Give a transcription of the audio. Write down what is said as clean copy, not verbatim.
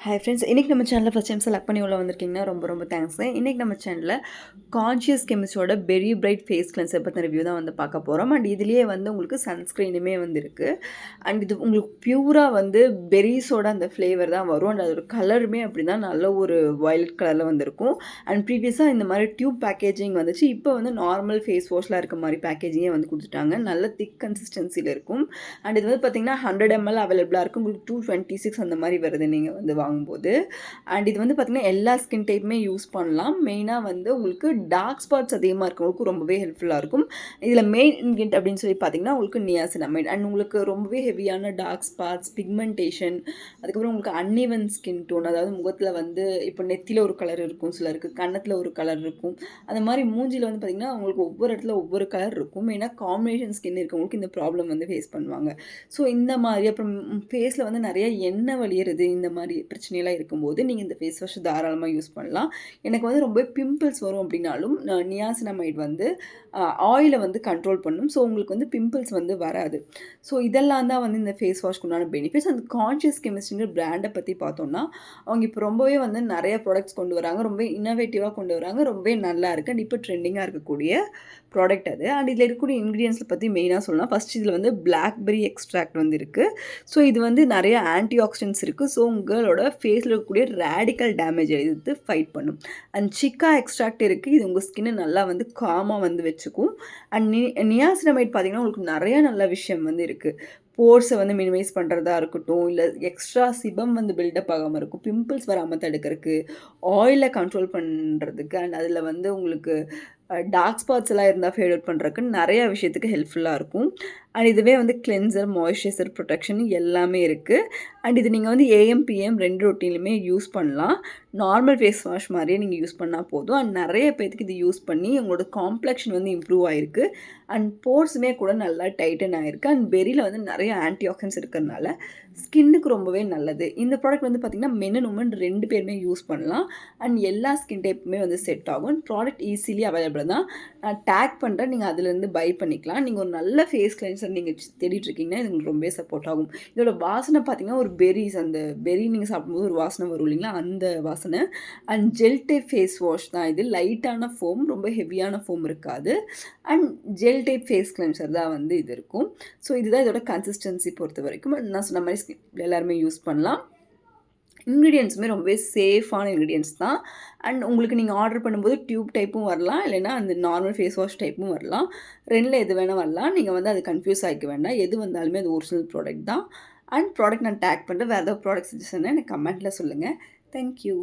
Hi friends, இன்றைக்கி நம்ம சேனலில் ஃபஸ்ட் டைம் செலக்ட் பண்ணி உள்ள வந்திருக்கீங்கன்னா ரொம்ப ரொம்ப தேங்க்ஸு. இன்றைக்கி நம்ம சேனலில் கான்ஷியஸ் கெமிஸ்ட்ரியோட பெரி பிரைட் ஃபேஸ் கிளென்சர் பற்றின ரிவ்யூ தான் வந்து பார்க்க போகிறோம். அண்ட் இதுலேயே வந்து உங்களுக்கு சன்ஸ்க்ரீனுமே வந்து இருக்குது. அண்ட் இது உங்களுக்கு பியூராக வந்து பெரிஸோட அந்த ஃப்ளேவர் தான் வரும். அண்ட் அதோட கலருமே அப்படி தான் நல்ல ஒரு வயலட் கலரில் வந்துருக்கும். அண்ட் ப்ரீவியஸாக இந்த மாதிரி டியூப் பேக்கேஜிங் வந்துச்சு. இப்போ வந்து நார்மல் ஃபேஸ் வாஷ்லாம் இருக்க மாதிரி பேக்கேஜிங்கே வந்து கொடுத்துட்டாங்க. நல்ல திக் கன்சிஸ்டன்சியில் இருக்கும். அண்ட் இது வந்து பார்த்திங்கன்னா 100 ml அவைலபிளாக இருக்கும். உங்களுக்கு 226 அந்த மாதிரி வருது நீங்கள் வந்து வாங்கும்போது. அண்ட் இது வந்து பார்த்திங்கன்னா எல்லா ஸ்கின் டைப்புமே யூஸ் பண்ணலாம். மெயினாக வந்து உங்களுக்கு டார்க் ஸ்பாட்ஸ் அதிகமாக இருக்கவங்களுக்கு ரொம்பவே ஹெல்ப்ஃபுல்லாக இருக்கும். இதில் மெயின் இன்கிரியன்ட் அப்படின்னு சொல்லி பார்த்திங்கன்னா உங்களுக்கு நியாசினமைட். அண்ட் உங்களுக்கு ரொம்பவே ஹெவியான டார்க் ஸ்பாட்ஸ், பிக்மெண்டேஷன், அதுக்கப்புறம் உங்களுக்கு அன்இவன் ஸ்கின் டோன், அதாவது முகத்தில் வந்து இப்போ நெத்தியில் ஒரு கலர் இருக்கும், சிலருக்கு கன்னத்தில் ஒரு கலர் இருக்கும். அந்த மாதிரி மூஞ்சியில் வந்து பார்த்திங்கன்னா உங்களுக்கு ஒவ்வொரு இடத்துல ஒவ்வொரு கலர் இருக்கும். மெயினாக காம்பினேஷன் ஸ்கின் இருக்கவங்களுக்கு இந்த ப்ராப்ளம் வந்து ஃபேஸ் பண்ணுவாங்க. ஸோ இந்த மாதிரி அப்புறம் ஃபேஸில் வந்து நிறைய எண்ணெய் வழியிறது, இந்த மாதிரி பிரச்சனையெல்லாம் இருக்கும்போது நீங்கள் இந்த ஃபேஸ் வாஷ் தாராளமாக யூஸ் பண்ணலாம். எனக்கு வந்து ரொம்ப பிம்பிள்ஸ் வரும் அப்படின்னாலும் நியாசினமைட் வந்து ஆயிலை வந்து கண்ட்ரோல் பண்ணும். ஸோ உங்களுக்கு வந்து பிம்பிள்ஸ் வந்து வராது. ஸோ இதெல்லாம் தான் வந்து இந்த ஃபேஸ் வாஷ்க்கு உண்டான பெனிஃபிட்ஸ். அந்த கான்ஷியஸ் கெமிஸ்ட்ரிங்கிற பிராண்டை பற்றி பார்த்தோம்னா அவங்க இப்போ ரொம்பவே வந்து நிறைய ப்ராடக்ட்ஸ் கொண்டு வராங்க. ரொம்ப இன்னோவேட்டிவாக கொண்டு வராங்க. ரொம்பவே நல்லா இருக்குது. அண்ட் இப்போ ட்ரெண்டிங்காக இருக்கக்கூடிய ப்ராடக்ட் அது. அண்ட் இதில் இருக்கக்கூடிய இன்க்ரீடியன்ஸை பற்றி மெயினாக சொல்லலாம். ஃபஸ்ட் இதில் வந்து பிளாக்பெரி எக்ஸ்ட்ராக்ட் வந்து இருக்குது. ஸோ இது வந்து நிறைய ஆன்டி ஆக்சிடென்ட்ஸ் இருக்குது. ஸோ உங்களோட ஃபேஸில் இருக்கக்கூடிய ரேடிக்கல் டேமேஜ் எதிர்த்து ஃபைட் பண்ணும். அண்ட் சிக்கா எக்ஸ்ட்ராக்ட் இருக்குது. இது உங்கள் ஸ்கின்னை நல்லா வந்து காமாக வந்து வச்சுக்கும். அண்ட் நியாசினமைட் பார்த்திங்கன்னா உங்களுக்கு நிறைய நல்ல விஷயம் வந்து இருக்குது. போர்ஸை வந்து மினிமைஸ் பண்ணுறதா இருக்கட்டும், இல்லை எக்ஸ்ட்ரா சிபம் வந்து பில்டப் ஆகாமல் இருக்கும், பிம்பிள்ஸ் வராமல் தடுக்கிறதுக்கு, ஆயிலை கண்ட்ரோல் பண்ணுறதுக்கு, அண்ட் அதில் வந்து உங்களுக்கு டார்க் ஸ்பாட்ஸ் எல்லாம் இருந்தால் ஃபேட் அவுட் பண்ணுறதுக்கு நிறைய விஷயத்துக்கு ஹெல்ப்ஃபுல்லாக இருக்கும். அண்ட் இதுவே வந்து கிளென்சர், மாய்ஸ்சரைசர், ப்ரொடெக்ஷன் எல்லாமே இருக்குது. அண்ட் இது நீங்கள் வந்து ஏஎம் பிஎம் 2 ரொட்டீன்லையுமே யூஸ் பண்ணலாம். நார்மல் ஃபேஸ் வாஷ் மாதிரியே நீங்கள் யூஸ் பண்ணால் போதும். அண்ட் நிறைய பேருக்கு இது யூஸ் பண்ணி உங்களோட காம்ப்ளெக்ஷன் வந்து இம்ப்ரூவ் ஆகிருக்கு. அண்ட் போர்ஸுமே கூட நல்லா டைட்டன் ஆகிருக்கு. அண்ட் பெரியில் வந்து நிறைய ஆன்டி ஆக்சிடென்ட்ஸ் இருக்கிறதுனால ஸ்கின்னுக்கு ரொம்பவே நல்லது. இந்த ப்ராடக்ட் வந்து பார்த்திங்கன்னா மென் அண்ட் உமன் 2 பேருமே யூஸ் பண்ணலாம். அண்ட் எல்லா ஸ்கின் டைப்புமே வந்து செட் ஆகும். ப்ராடக்ட் ஈஸிலி அவைலபிள் தான். நான் டேக் பண்ணுறேன், நீங்கள் அதிலேருந்து பை பண்ணிக்கலாம். நீங்கள் ஒரு நல்ல ஃபேஸ் கிளென்சர் நீங்கள் தேடிட்டு இருக்கீங்கன்னா இது உங்களுக்கு ரொம்பவே சப்போர்ட் ஆகும். இதோட வாசனை பார்த்திங்கன்னா ஒரு பெரிஸ், அந்த பெரி நீங்கள் சாப்பிடும்போது ஒரு வாசனை வரும் இல்லைங்களா, அந்த வாசனை. And gel type face wash தான் இது. லைட்டான ஃபோம், ரொம்ப ஹெவியான ஃபோம் இருக்காது. And gel type face cleanser தான் வந்து இது இருக்கும். ஸோ இதுதான் இதோட கன்சிஸ்டன்சி பொறுத்த வரைக்கும். நான் சொன்ன மாதிரி எல்லாருமே யூஸ் பண்ணலாம். இன்க்ரீடியன்ஸுமே ரொம்பவே சேஃபான இன்க்ரீடியன்ஸ் தான். அண்ட் உங்களுக்கு நீங்கள் ஆர்டர் பண்ணும்போது டியூப் டைப்பும் வரலாம், இல்லைனா அந்த நார்மல் ஃபேஸ் வாஷ் டைப்பும் வரலாம். 2ல் எது வேணால் வரலாம். நீங்கள் வந்து அது கன்ஃபியூஸ் ஆகிக்க வேண்டாம். எது வந்தாலுமே அது ஒரிஜினல் ப்ராடக்ட் தான். அண்ட் ப்ராடக்ட் நான் டேக் பண்ணுறேன். வேறு ஏதாவது ப்ராடக்ட் சஜஷன்னா எனக்கு கமெண்ட்டில் சொல்லுங்கள். தேங்க்யூ.